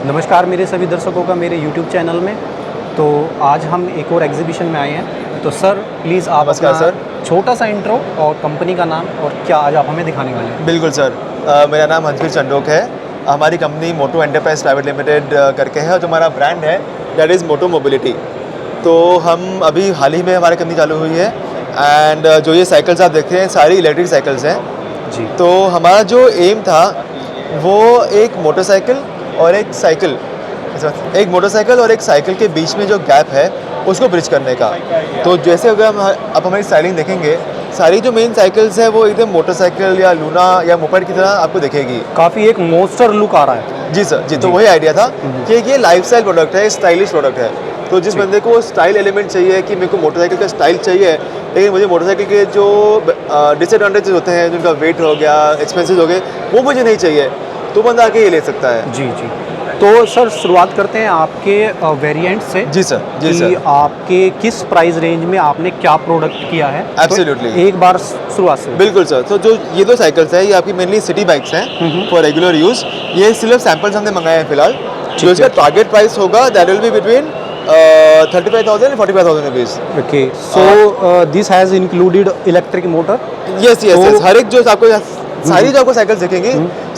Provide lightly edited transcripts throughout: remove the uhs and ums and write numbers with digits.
नमस्कार मेरे सभी दर्शकों का मेरे YouTube चैनल में। तो आज हम एक और एग्जीबिशन में आए हैं। तो सर प्लीज़ आप नमस्कार अपना सर। छोटा सा इंट्रो और कंपनी का नाम और क्या आज आप हमें दिखाने वाले हैं। बिल्कुल सर। मेरा नाम हंसवीर चंडोक है। हमारी कंपनी मोटो एंटरप्राइज प्राइवेट लिमिटेड करके है और जो हमारा ब्रांड है दैट इज़ मोटो मोबिलिटी। तो हम अभी हाल ही में हमारी कंपनी चालू हुई है एंड जो ये साइकिल्स आप देखते हैं सारी इलेक्ट्रिक साइकिल्स हैं। जी। तो हमारा जो एम था वो एक मोटरसाइकिल और एक साइकिल और एक साइकिल के बीच में जो गैप है उसको ब्रिज करने का। तो जैसे अगर हम आप हमारी स्टाइलिंग देखेंगे, सारी जो मेन साइकिल्स है वो एकदम मोटरसाइकिल या लूना या मोपेड की तरह आपको दिखेगी। काफ़ी एक मॉन्स्टर लुक आ रहा है। जी सर, जी। तो जी। वही आइडिया था कि ये लाइफस्टाइल प्रोडक्ट है, स्टाइलिश प्रोडक्ट है। तो जिस बंदे को स्टाइल एलिमेंट चाहिए कि मेरे को मोटरसाइकिल का स्टाइल चाहिए, लेकिन मुझे मोटरसाइकिल के जो डिसएडवांटेजेस होते हैं, जिनका वेट हो गया, एक्सपेंसेस हो गए, वो मुझे नहीं चाहिए, तो बंदा आके ये ले सकता है। जी जी। तो सर शुरुआत करते हैं आपके वेरिएंट से। जी सर, जी कि सर। आपके किस प्राइस रेंज में आपने क्या प्रोडक्ट किया है। Absolutely। तो एक बार शुरुआत से। बिल्कुल सर। तो जो ये दो साइकिल्स हैं ये आपकी मेनली सिटी बाइक्स हैं फॉर रेगुलर यूज़। ये सिर्फ सैंपल्स हमने मंगाए हैं फिलहाल। जो इसका टारगेट प्राइस होगा that will be between 35,000 and 45,000 rupees. Okay. So this has included electric motor. Yes yes तो यस। हर एक जो आपको सारी जो आपको साइकिल्स दिखेंगी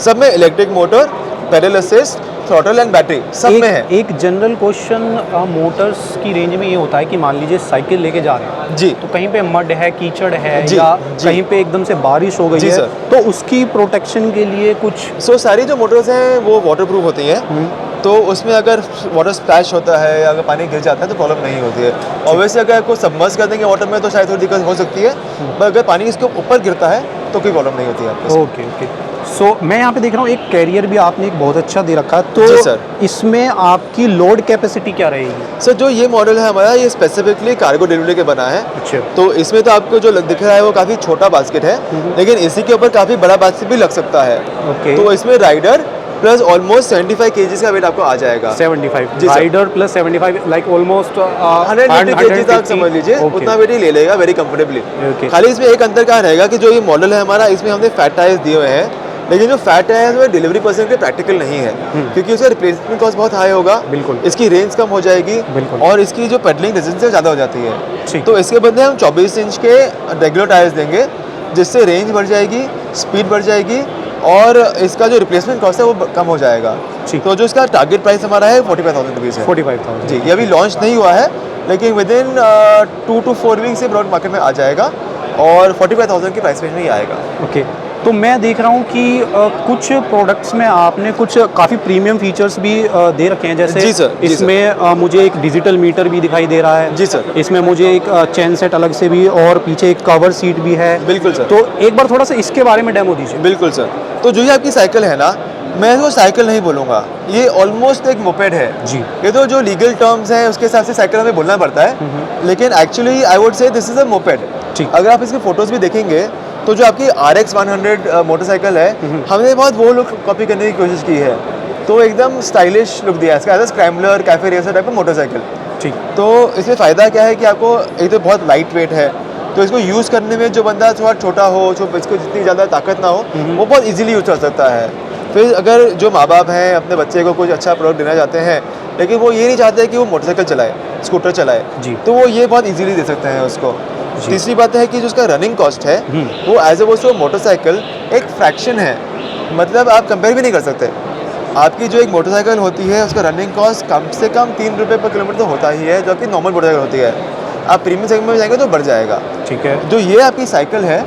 सब में electric motor, pedal assist, throttle and battery सब में है। एक जनरल क्वेश्चन मोटर्स की रेंज में ये होता है कि मान लीजिए साइकिल लेके जा रहे हैं जी तो कहीं पे मड है, कीचड़ है जी, या जी। कहीं पे एकदम से बारिश हो गई जी है सर। तो उसकी प्रोटेक्शन के लिए कुछ। सो सारी जो मोटर्स हैं वो वाटर प्रूफ होती हैं। तो उसमें अगर वाटर स्प्लैश होता है या अगर पानी गिर जाता है तो प्रॉब्लम नहीं होती है। ऑब्वियसली अगर आपको सबमर्ज कर देंगे वाटर में तो शायद थोड़ी दिक्कत हो सकती है, पर अगर पानी इसके ऊपर गिरता है तो कोई प्रॉब्लम नहीं होती है आपको। Okay okay. सो मैं यहाँ पे देख रहा हूँ एक कैरियर भी आपने एक बहुत अच्छा दे रखा है। जी तो सर। इसमें आपकी लोड कैपेसिटी क्या रहेगी। सर जो ये मॉडल है हमारा ये स्पेसिफिकली कार्गो डिलीवरी के बना है। अच्छा। तो इसमें तो आपको जो दिख रहा है वो काफ़ी छोटा बास्केट है, लेकिन इसी के ऊपर काफ़ी बड़ा बास्केट भी लग सकता है। ओके। तो इसमें राइडर प्लस ऑलमोस्ट 75 kg का वेट आपको आ जाएगा। 75 जी sir. Rider plus 75 like almost 150 kg तक समझ लीजिए, उतना वेट ही ले लेगा वेरी कंफर्टेबली। ओके। खाली इसमें एक अंतर क्या रहेगा कि जो ये मॉडल है हमारा इसमें हमने फैट टायर्स दिए हुए हैं, लेकिन जो फैट टायर्स वो डिलीवरी पर्सन के प्रैक्टिकल नहीं है क्योंकि उसका रिप्लेसमेंट कॉस्ट बहुत हाई होगा। बिल्कुल। इसकी रेंज कम हो जाएगी बिल्कुल। और इसकी जो पेडलिंग डिस्टेंस है ज़्यादा हो जाती है। ठीक। तो इसके बदले हम 24 इंच के रेगुलर टायर्स देंगे जिससे रेंज बढ़ जाएगी, स्पीड बढ़ जाएगी और इसका जो रिप्लेसमेंट कॉस्ट है वो कम हो जाएगा। ठीक। तो जो इसका टारगेट प्राइस हमारा है 45,000 रुपीज़ है। 45,000 जी। ये अभी लॉन्च नहीं हुआ है लेकिन विद इन 2 to 4 वीक्स से ब्रॉड मार्केट में आ जाएगा और 45,000 की प्राइस रेंज में ही आएगा। ओके। तो मैं देख रहा हूँ कि कुछ प्रोडक्ट्स में आपने कुछ काफ़ी प्रीमियम फीचर्स भी दे रखे हैं। जैसे जी सर, जी इसमें मुझे एक डिजिटल मीटर भी दिखाई दे रहा है। जी सर। इसमें मुझे एक चेन सेट अलग से भी और पीछे एक कवर सीट भी है। बिल्कुल सर। तो एक बार थोड़ा सा इसके बारे में डेमो दीजिए। बिल्कुल सर। तो जो ये आपकी साइकिल है ना, मैं इसको साइकिल नहीं बोलूँगा, ये ऑलमोस्ट एक मोपेड है। जी। ये तो जो लीगल टर्म्स हैं उसके हिसाब से साइकिल हमें बोलना पड़ता है, लेकिन actually I would say this is a moped. ठीक। अगर आप इसके फोटोज़ भी देखेंगे तो जो आपकी RX 100 मोटरसाइकिल है हमने बहुत वो लुक कॉपी करने की कोशिश की है। तो एकदम स्टाइलिश लुक दिया है इसका, as a scrambler cafe racer type का मोटरसाइकिल। ठीक। तो इसमें फ़ायदा क्या है कि आपको एक तो बहुत लाइट वेट है, तो इसको यूज़ करने में जो बंदा थोड़ा छोटा हो, जो इसको जितनी ज़्यादा ताकत ना हो, वो बहुत इजीली यूज़ कर सकता है। फिर अगर जो माँ बाप हैं अपने बच्चे को कुछ अच्छा प्रोडक्ट देना चाहते हैं लेकिन वो ये नहीं चाहते कि वो मोटरसाइकिल चलाए, स्कूटर चलाए, जी। तो वो ये बहुत इजीली दे सकते हैं उसको। जी। तीसरी बात है कि जो उसका रनिंग कॉस्ट है वो एज ए वो मोटरसाइकिल एक फ्रैक्शन है, मतलब आप कंपेयर भी नहीं कर सकते। आपकी जो एक मोटरसाइकिल होती है उसका रनिंग कॉस्ट कम से कम 3 रुपये पर किलोमीटर तो होता ही है, जो कि नॉर्मल मोटरसाइकिल होती है। आप प्रीमियम सेगमेंट में जाएंगे तो बढ़ जाएगा। ठीक है। जो ये आपकी साइकिल है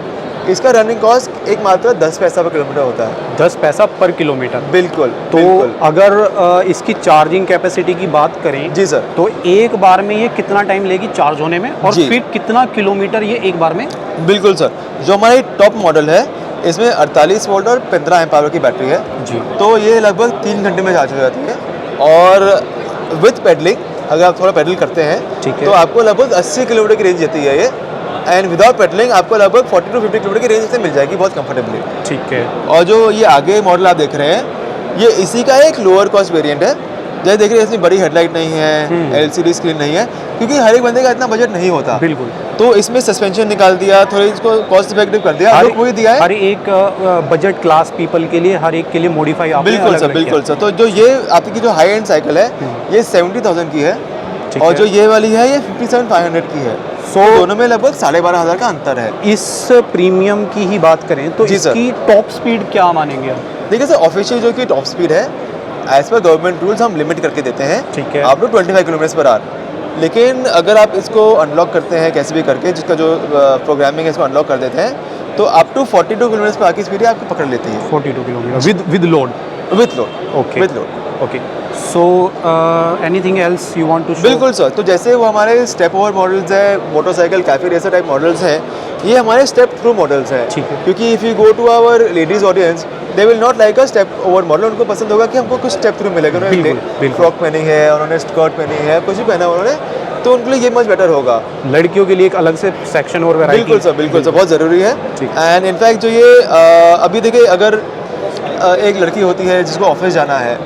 इसका रनिंग कॉस्ट एक मात्र 10 पैसा पर किलोमीटर होता है। 10 पैसा पर किलोमीटर। बिल्कुल। तो बिल्कुल। अगर इसकी चार्जिंग कैपेसिटी की बात करें जी सर। तो एक बार में ये कितना टाइम लेगी चार्ज होने में और जी। फिर कितना किलोमीटर ये एक बार में। बिल्कुल सर। जो हमारी टॉप मॉडल है इसमें 48 वोल्ट और 15 एम्प आवर की बैटरी है। जी। तो ये लगभग 3 घंटे में चार्ज हो जाती है और विथ पेडलिंग अगर आप थोड़ा पेडल करते हैं ठीक है। तो आपको लगभग 80 किलोमीटर की रेंज देती है ये, एंड विदाउट पेडलिंग आपको लगभग 40 to 50 किलोमीटर की रेंज से मिल जाएगी बहुत कंफर्टेबली। ठीक है। और जो ये आगे मॉडल आप देख रहे हैं ये इसी का एक लोअर कॉस्ट वेरिएंट है जैसे देख रहे हैं इसमें बड़ी हेडलाइट नहीं है, LCD स्क्रीन नहीं है, क्योंकि हर एक बंदे का इतना बजट नहीं होता। बिल्कुल। तो इसमें सस्पेंशन निकाल दिया, थोड़ी इसको कॉस्ट इफेक्टिव कर दिया, लुक वही दिया है। हर एक बजट क्लास पीपल के लिए, हर एक के लिए मॉडिफाई आपने बिल्कुल अलग सर, अलग बिल्कुल किया। सर। तो जो ये आपकी जो हाई एंड साइकिल है, ये 70,000 की है, ठीक और है। जो ये वाली है ये 57,500 की है। So- दोनों में लगभग 12,500 का अंतर है। इस प्रीमियम की ही बात करें तो जी सर। इसकी टॉप स्पीड क्या मानेंगे आप? देखिए सर, ऑफिशियल जो कि टॉप स्पीड है, एज पर गवर्नमेंट रूल्स हम लिमिट करके देते हैं, ठीक है। आप लोग 25 km/h। लेकिन अगर आप इसको अनलॉक करते हैं कैसे भी करके, जिसका जो प्रोग्रामिंग है इसको अनलॉक कर देते हैं, तो अप टू 42 km/h की स्पीड आपको पकड़ लेती है 42 kilometre with load. With load. Okay with load. Okay. So anything else you want to show? बिल्कुल सर। तो जैसे वो हमारे स्टेप ओवर मॉडल्स है, motorcycle cafe racer type models हैं, ये हमारे स्टेप थ्रू मॉडल्स हैं। ठीक है। क्योंकि if you go to our ladies audience, they will not like a step over model. उनको पसंद होगा कि हमको कुछ स्टेप थ्रू मिलेगा। बिल्कुल, उन्होंने बिल्कुल। फ्रॉक पहनी है, उन्होंने स्कर्ट पहनी है, कुछ भी पहना उन्होंने, तो उनके लिए ये मच बेटर होगा। लड़कियों के लिए एक अलग से सेक्शन और वैरायटी। बिल्कुल सर, बिल्कुल सर, बहुत ज़रूरी है। ठीक। एंड इनफैक्ट जो ये अभी देखिए, अगर एक लड़की होती है जिसको ऑफिस जाना है,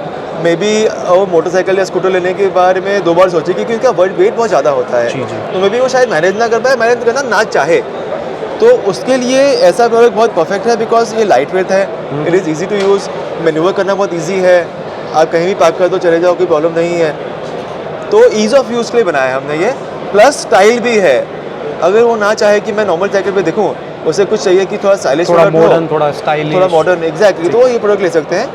मे बी वो मोटरसाइकिल या स्कूटर लेने के बारे में 2 बार सोचेगी, क्योंकि उसका वेट बहुत ज़्यादा होता है। जी, जी। तो मे बी वो शायद मैनेज ना कर पाए, मैनेज करना ना चाहे। तो उसके लिए ऐसा प्रोडक्ट बहुत परफेक्ट है, बिकॉज ये लाइट वेट है, it is easy to use, manoeuvre करना बहुत ईजी है, आप कहीं भी पार्क कर दो, चले जाओ, कोई प्रॉब्लम नहीं है। तो ईज़ ऑफ यूज़ के लिए बनाया है हमने ये, प्लस स्टाइल भी है। अगर वो ना चाहे कि मैं नॉर्मल साइकिल पे दिखूँ, उसे कुछ चाहिए कि थोड़ा स्टाइलिश, थोड़ा मॉडर्न, थोड़ा स्टाइलिश, थोड़ा मॉडर्न, एग्जैक्टली, तो ये प्रोडक्ट ले सकते हैं।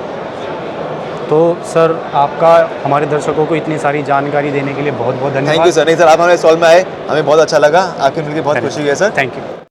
तो सर आपका हमारे दर्शकों को इतनी सारी जानकारी देने के लिए बहुत बहुत धन्यवाद। Thank you sir. नहीं सर, आप हमारे स्टॉल में आए, हमें बहुत अच्छा लगा, आपके मिलकर बहुत खुशी हुई है सर। Thank you.